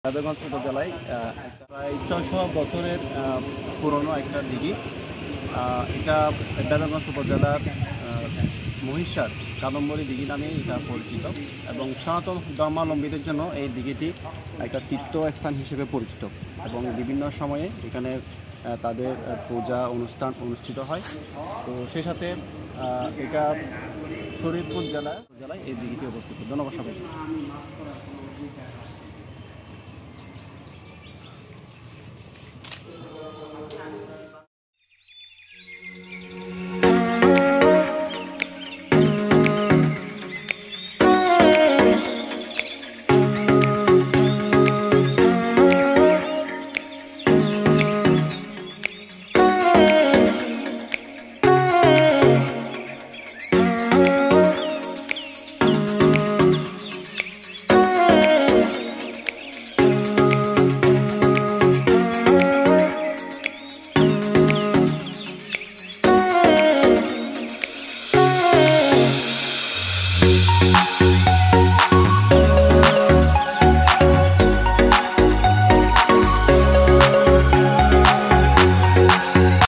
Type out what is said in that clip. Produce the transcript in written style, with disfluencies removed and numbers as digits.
বেদগঞ্জ উপজেলায় প্রায় ৬০০ বছরের পুরনো একটা দিঘি। এটা বেদগঞ্জ উপজেলার মহিষার কাদম্বরী দিঘি নামে এটা পরিচিত এবং সনাতন ধর্মাবলম্বীদের জন্য এই দিঘিটি একটা তীর্থস্থান হিসেবে পরিচিত এবং বিভিন্ন সময়ে এখানে তাদের পূজা অনুষ্ঠান অনুষ্ঠিত হয়। তো সেই সাথে এটা শরীয়তপুর জেলায় এই দিঘিটি অবস্থিত। ধন্যবাদ সবাইকে।